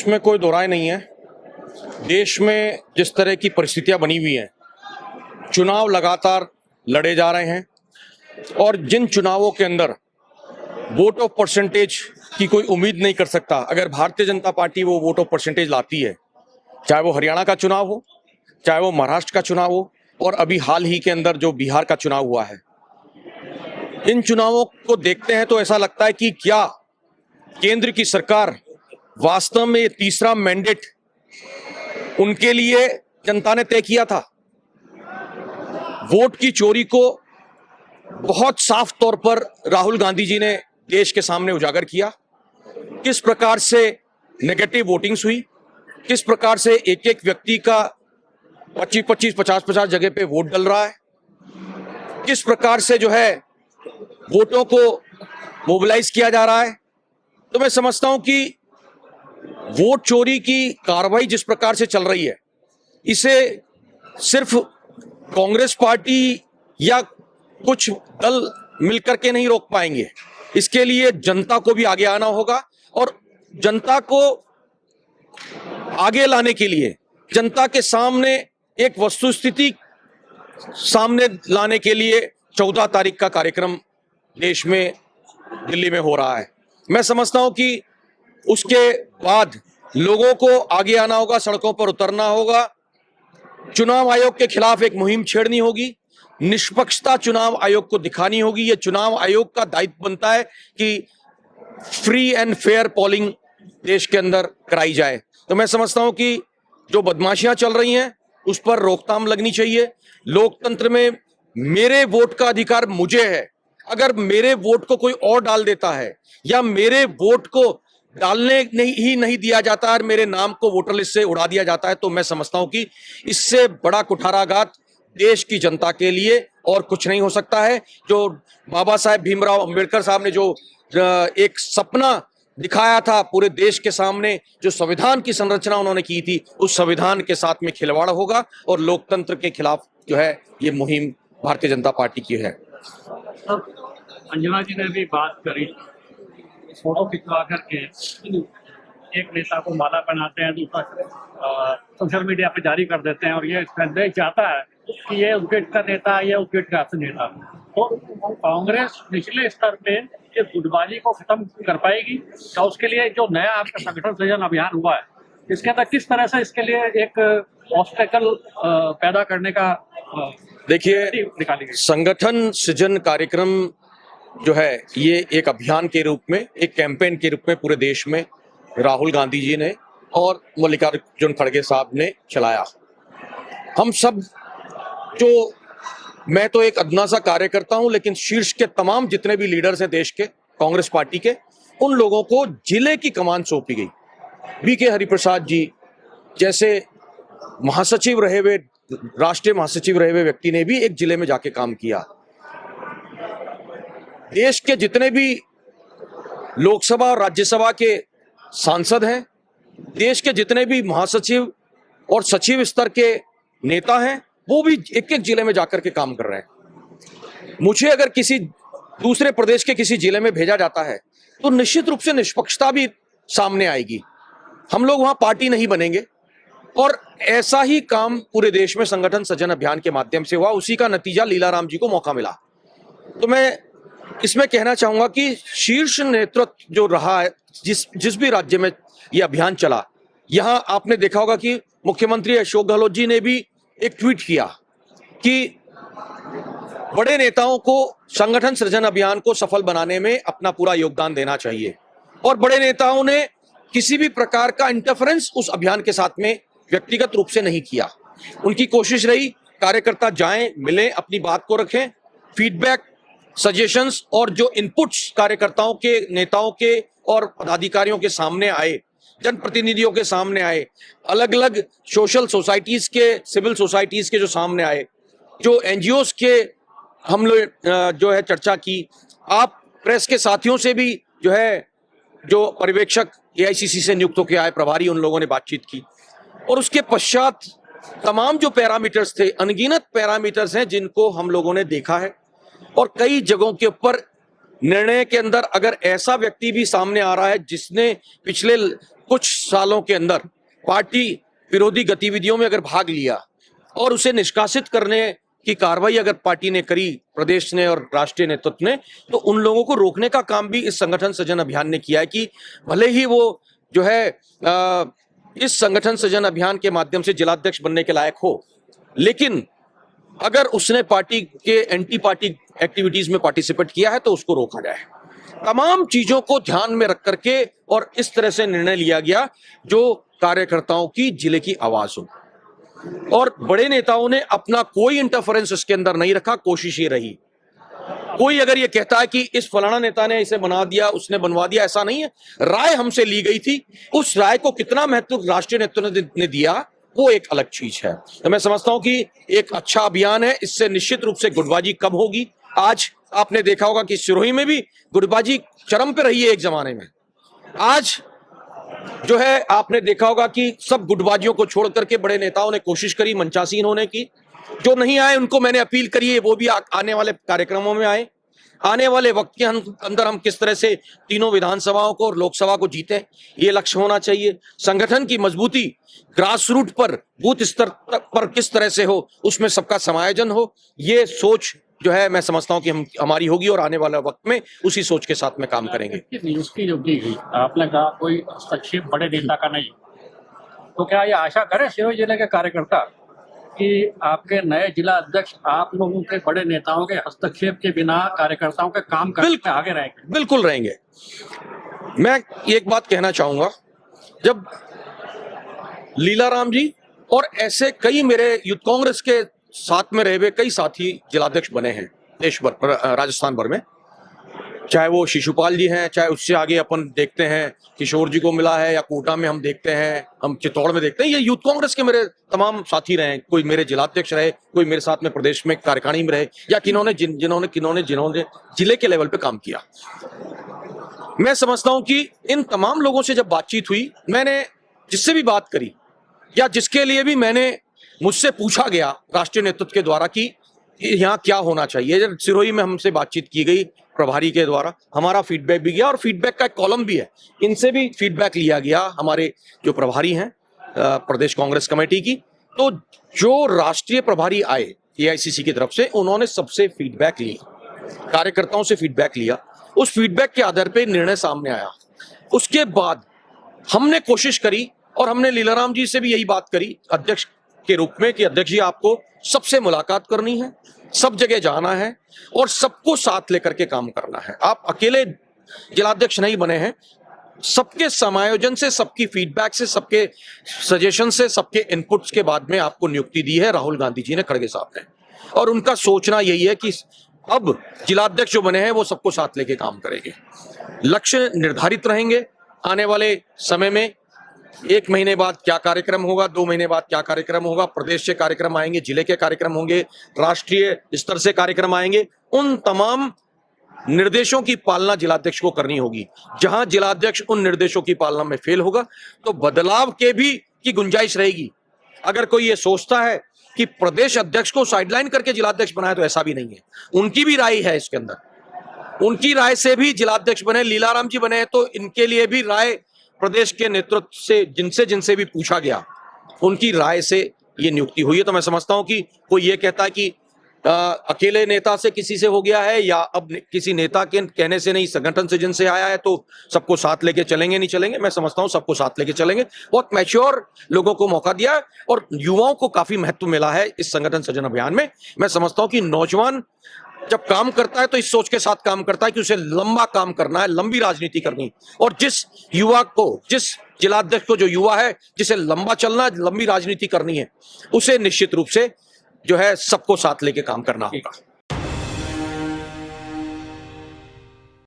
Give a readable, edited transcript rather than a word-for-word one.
इसमें कोई दो राय नहीं है। देश में जिस तरह की परिस्थितियां बनी हुई हैं, चुनाव लगातार लड़े जा रहे हैं और जिन चुनावों के अंदर वोट ऑफ परसेंटेज की कोई उम्मीद नहीं कर सकता, अगर भारतीय जनता पार्टी वो वोट ऑफ परसेंटेज लाती है, चाहे वो हरियाणा का चुनाव हो, चाहे वो महाराष्ट्र का चुनाव हो और अभी हाल ही के अंदर जो बिहार का चुनाव हुआ है, इन चुनावों को देखते हैं तो ऐसा लगता है कि क्या केंद्र की सरकार वास्तव में ये तीसरा मैंडेट उनके लिए जनता ने तय किया था। वोट की चोरी को बहुत साफ तौर पर राहुल गांधी जी ने देश के सामने उजागर किया। किस प्रकार से नेगेटिव वोटिंग्स हुई, किस प्रकार से एक एक व्यक्ति का 25-25, 50-50 जगह पे वोट डल रहा है, किस प्रकार से जो है वोटों को मोबिलाइज किया जा रहा है। तो मैं समझता हूं कि वोट चोरी की कार्रवाई जिस प्रकार से चल रही है, इसे सिर्फ कांग्रेस पार्टी या कुछ दल मिलकर के नहीं रोक पाएंगे। इसके लिए जनता को भी आगे आना होगा और जनता को आगे लाने के लिए, जनता के सामने एक वस्तुस्थिति सामने लाने के लिए 14 तारीख का कार्यक्रम देश में दिल्ली में हो रहा है। मैं समझता हूं कि उसके बाद लोगों को आगे आना होगा, सड़कों पर उतरना होगा, चुनाव आयोग के खिलाफ एक मुहिम छेड़नी होगी, निष्पक्षता चुनाव आयोग को दिखानी होगी। यह चुनाव आयोग का दायित्व बनता है कि फ्री एंड फेयर पोलिंग देश के अंदर कराई जाए। तो मैं समझता हूं कि जो बदमाशियां चल रही हैं उस पर रोकथाम लगनी चाहिए। लोकतंत्र में मेरे वोट का अधिकार मुझे है, अगर मेरे वोट को कोई और डाल देता है या मेरे वोट को डालने ही नहीं दिया जाता और मेरे नाम को वोटर लिस्ट से उड़ा दिया जाता है, तो मैं समझता हूं कि इससे बड़ा कुठाराघात देश की जनता के लिए और कुछ नहीं हो सकता है। जो बाबा साहेब भीमराव अंबेडकर साहब ने जो एक सपना दिखाया था पूरे देश के सामने, जो संविधान की संरचना उन्होंने की थी, उस संविधान के साथ में खिलवाड़ होगा और लोकतंत्र के खिलाफ जो है ये मुहिम भारतीय जनता पार्टी की है। अंजना जी ने भी बात करी, फोटो खिंचवा करके एक नेता को माला पहनाते हैं, दूसरा सोशल मीडिया पे जारी कर देते हैं और ये संदेश जाता है कि ये उस गेट का नेता है, ये उस गेट का नेता। तो कांग्रेस निचले स्तर पे इस गुटबाजी को खत्म कर पाएगी या उसके लिए जो नया आपका संगठन सृजन अभियान हुआ है, इसके अंदर किस तरह से इसके लिए एक ऑब्स्टेकल पैदा करने का देखिए, संगठन सृजन कार्यक्रम जो है ये एक अभियान के रूप में, एक कैंपेन के रूप में पूरे देश में राहुल गांधी जी ने और मल्लिकार्जुन खड़गे साहब ने चलाया। हम सब जो, मैं तो एक अदना सा कार्यकर्ता हूं, लेकिन शीर्ष के तमाम जितने भी लीडर्स हैं देश के कांग्रेस पार्टी के, उन लोगों को जिले की कमान सौंपी गई। बीके हरिप्रसाद जी जैसे महासचिव रहे हुए, राष्ट्रीय महासचिव रहे हुए व्यक्ति ने भी एक जिले में जाके काम किया। देश के जितने भी लोकसभा और राज्यसभा के सांसद हैं, देश के जितने भी महासचिव और सचिव स्तर के नेता हैं, वो भी एक एक जिले में जाकर के काम कर रहे हैं। मुझे अगर किसी दूसरे प्रदेश के किसी जिले में भेजा जाता है तो निश्चित रूप से निष्पक्षता भी सामने आएगी। हम लोग वहां पार्टी नहीं बनेंगे और ऐसा ही काम पूरे देश में संगठन सृजन अभियान के माध्यम से हुआ। उसी का नतीजा लीलाराम जी को मौका मिला। तो मैं इसमें कहना चाहूंगा कि शीर्ष नेतृत्व जो रहा है, जिस भी राज्य में यह अभियान चला, यहां आपने देखा होगा कि मुख्यमंत्री अशोक गहलोत जी ने भी एक ट्वीट किया कि बड़े नेताओं को संगठन सृजन अभियान को सफल बनाने में अपना पूरा योगदान देना चाहिए और बड़े नेताओं ने किसी भी प्रकार का इंटरफेरेंस उस अभियान के साथ में व्यक्तिगत रूप से नहीं किया। उनकी कोशिश रही कार्यकर्ता जाएं, मिलें, अपनी बात को रखें, फीडबैक, सजेशंस और जो इनपुट्स कार्यकर्ताओं के, नेताओं के और पदाधिकारियों के सामने आए, जनप्रतिनिधियों के सामने आए, अलग अलग सोशल सोसाइटीज के, सिविल सोसाइटीज के जो सामने आए, जो एनजीओस के हम लोग जो है चर्चा की, आप प्रेस के साथियों से भी जो है, जो पर्यवेक्षक एआईसीसी से नियुक्त होकर आए प्रभारी, उन लोगों ने बातचीत की और उसके पश्चात तमाम जो पैरामीटर्स थे, अनगिनत पैरामीटर्स हैं जिनको हम लोगों ने देखा है और कई जगहों के ऊपर निर्णय के अंदर अगर ऐसा व्यक्ति भी सामने आ रहा है जिसने पिछले कुछ सालों के अंदर पार्टी विरोधी गतिविधियों में अगर भाग लिया और उसे निष्कासित करने की कार्रवाई अगर पार्टी ने करी, प्रदेश ने और राष्ट्रीय नेतृत्व ने, तो उन लोगों को रोकने का काम भी इस संगठन सृजन अभियान ने किया है कि भले ही वो जो है इस संगठन सृजन अभियान के माध्यम से जिलाध्यक्ष बनने के लायक हो, लेकिन अगर उसने पार्टी के एंटी पार्टी एक्टिविटीज में पार्टिसिपेट किया है तो उसको रोका जाए। तमाम चीजों को ध्यान में रख करके और इस तरह से निर्णय लिया गया जो कार्यकर्ताओं की जिले की आवाज हो, और बड़े नेताओं ने अपना कोई इंटरफेरेंस इसके अंदर नहीं रखा। कोशिश ये रही, कोई अगर ये कहता है कि इस फलाना नेता ने इसे बना दिया, उसने बनवा दिया, ऐसा नहीं है। राय हमसे ली गई थी, उस राय को कितना महत्व राष्ट्रीय नेतृत्व ने दिया वो एक अलग चीज है। तो मैं समझता हूं कि एक अच्छा अभियान है, इससे निश्चित रूप से गुटबाजी कम होगी। आज आपने देखा होगा कि सिरोही में भी गुटबाजी चरम पे रही है एक जमाने में। आज जो है आपने देखा होगा कि सब गुटबाजियों को छोड़ करके बड़े नेताओं ने कोशिश करी मंचासीन होने की। जो नहीं आए उनको मैंने अपील करी है वो भी आने वाले कार्यक्रमों में आए। आने वाले वक्त के अंदर हम किस तरह से तीनों विधानसभाओं को और लोकसभा को जीते, ये लक्ष्य होना चाहिए। संगठन की मजबूती ग्रास रूट पर, बूथ स्तर पर किस तरह से हो, उसमें सबका समायोजन हो, ये सोच जो है मैं समझता हूं कि हमारी होगी और आने वाले वक्त में उसी सोच के साथ में काम करेंगे। नियुक्ति जो की गई, आपने कहा कोई हस्तक्षेप बड़े नेता का नहीं, तो क्या ये आशा करें सिरोही जिले के कार्यकर्ता कि आपके नए जिला अध्यक्ष आप लोगों के बड़े नेताओं के हस्तक्षेप के बिना कार्यकर्ताओं के काम करने में आगे रहेंगे? बिल्कुल रहेंगे। मैं एक बात कहना चाहूंगा, जब लीलाराम जी और ऐसे कई मेरे यूथ कांग्रेस के साथ में रहे हुए कई साथी जिलाध्यक्ष बने हैं देश भर, राजस्थान भर में, चाहे वो शिशुपाल जी हैं, चाहे उससे आगे अपन देखते हैं किशोर जी को मिला है, या कोटा में हम देखते हैं, हम चित्तौड़ में देखते हैं। ये यूथ कांग्रेस के मेरे तमाम साथी रहे, कोई मेरे जिलाध्यक्ष रहे, कोई मेरे साथ में प्रदेश में कार्यकारिणी में रहे, या जिन्होंने जिले के लेवल पे काम किया। मैं समझता हूं कि इन तमाम लोगों से जब बातचीत हुई, मैंने जिससे भी बात करी या जिसके लिए भी मुझसे पूछा गया राष्ट्रीय नेतृत्व के द्वारा कि यहाँ क्या होना चाहिए, जब सिरोही में हमसे बातचीत की गई प्रभारी के द्वारा, हमारा फीडबैक भी गया और फीडबैक का एक कॉलम भी है, इनसे भी फीडबैक लिया गया, हमारे जो प्रभारी हैं प्रदेश कांग्रेस कमेटी की। तो जो राष्ट्रीय प्रभारी आए एआईसीसी की तरफ से, उन्होंने सबसे फीडबैक ली, कार्यकर्ताओं से फीडबैक लिया, उस फीडबैक के आधार पर निर्णय सामने आया। उसके बाद हमने कोशिश करी और हमने लीलाराम जी से भी यही बात करी अध्यक्ष के रूप में कि अध्यक्ष जी, आपको सबसे मुलाकात करनी है, सब जगह जाना है और सबको साथ लेकर के काम करना है। आप अकेले जिलाध्यक्ष नहीं बने हैं, सबके समायोजन से, सबकी फीडबैक से, सबके सजेशन से, सबके इनपुट्स के बाद में आपको नियुक्ति दी है राहुल गांधी जी ने, खड़गे साहब ने। और उनका सोचना यही है कि अब जिलाध्यक्ष जो बने हैं वो सबको साथ लेके काम करेंगे। लक्ष्य निर्धारित रहेंगे आने वाले समय में, 1 महीने बाद क्या कार्यक्रम होगा, 2 महीने बाद क्या कार्यक्रम होगा, प्रदेश से कार्यक्रम आएंगे, जिले के कार्यक्रम होंगे, राष्ट्रीय स्तर से कार्यक्रम आएंगे। उन तमाम निर्देशों की पालना जिलाध्यक्ष को करनी होगी। जहां जिलाध्यक्ष उन निर्देशों की पालना में फेल होगा तो बदलाव के भी की गुंजाइश रहेगी। अगर कोई ये सोचता है कि प्रदेश अध्यक्ष को साइडलाइन करके जिलाध्यक्ष बनाए, तो ऐसा भी नहीं है। उनकी भी राय है इसके अंदर, उनकी राय से भी जिलाध्यक्ष बने, लीलाराम जी बने, तो इनके लिए भी राय प्रदेश के नेतृत्व से जिनसे भी पूछा गया, उनकी राय से ये नियुक्ति हुई है। तो मैं समझता हूं कि कोई ये कहता है कि अकेले नेता से किसी से हो गया है, या अब किसी नेता के कहने से नहीं, संगठन से जिनसे आया है तो सबको साथ लेके चलेंगे, नहीं चलेंगे। मैं समझता हूं सबको साथ लेके चलेंगे। बहुत मैच्योर लोगों को मौका दिया है और युवाओं को काफी महत्व मिला है इस संगठन सृजन अभियान में। मैं समझता हूं कि नौजवान जब काम करता है तो इस सोच के साथ काम करता है कि उसे लंबा काम करना है, लंबी राजनीति करनी, और जिस युवा को, जिस जिलाध्यक्ष को जो युवा है जिसे लंबा चलना, लंबी राजनीति करनी है, उसे निश्चित रूप से जो है सबको साथ लेके काम करना होगा।